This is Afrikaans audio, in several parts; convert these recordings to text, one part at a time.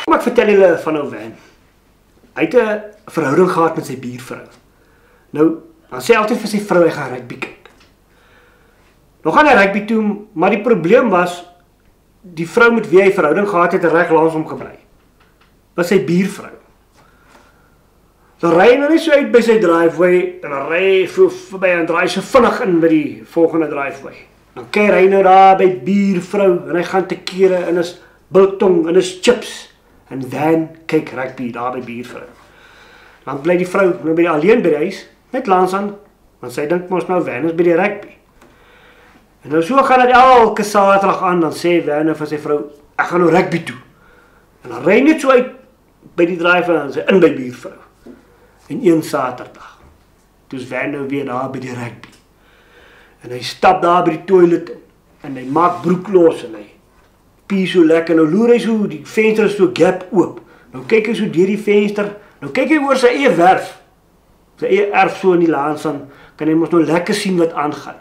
Kom ek vertel julle van ou Van. Hy het 'n verhouding gehad met sy buurvrou. Nou, dan sê hy altyd vir sy vrou hy gaan rugby kyk. Nou gaan hy rugby toe, maar die probleem was die vrou met wie hy verhouding gehad het reg langs hom gebly. Was sy buurvrou. Dan ry hy nou nie so uit by sy driveway en dan ry hy verby en draai so vinnig in by die volgende driveway. Dan kyk hy nou daar by buurvrou en hy gaan te kere en is biltong en is chips. En Van kyk rugby daar by buurvrou. Dan bly die vrou nou by die alleen by die huis, net langs aan, want sy dink mos nou Van is by die rugby. En nou so gaan dit elke Saterdag aan, dan sê Van vir sy vrou, ek gaan nou rugby toe. En dan ry hy net so uit by die driveway en sy in by buurvrou. En een Saterdag, toe is Van nou weer daar by die rugby. En hy stap daar by die toilet in, en hy maak broek los en hy pie so lekker, nou loer hy so, die venster is so gap oop. Nou kyk hy so deur die venster, nou kyk hy oor sy eie werf. Sy eie erf so in die laans aan, kan hy mos nou lekker sien wat aangaan.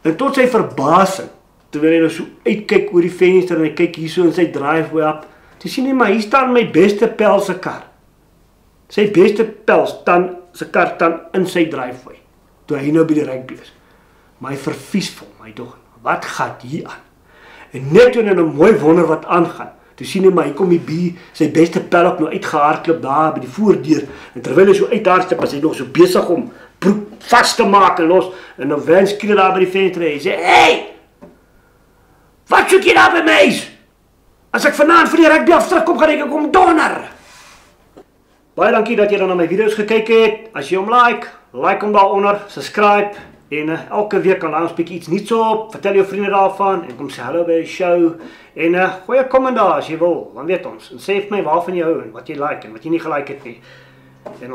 En tot sy verbasing, terwyl hy nou so uitkyk oor die venster en hy kyk hier so in sy driveway op, toe sien hy maar hier staan my beste pel se kar. Sy beste pel se kar staan in sy driveway, toe hy nou by die rugby is. Maar hy vervies vir hom, hy dog, wat gaan hier aan? En net toe hy nou mooi wonder wat aangaan, toe sien hy maar, hy kom die sy beste pel op nou uitgehardloop daar by die voordeur, en terwyl hy so uithardstap, is hy nog so besig om broek vast te maak en los, en nou Van skree daar by die venster, en hy sê, hey! Wat soek jy daar by my huis? As ek vanaand vir die rugby afterugkom, gaan ek kom donder! Baie dankie dat jy dan na my video's gekyk het. As jy hom like hom daaronder, subscribe, en elke week kan ons bietjie iets nuuts op, vertel jou vriende daarvan, en kom sê hallo by die show, en gooi 'n kommentaar as jy wil, dan weet ons, en sê vir my waarvan jy hou, en wat jy like, en wat jy nie gelike het nie. En ons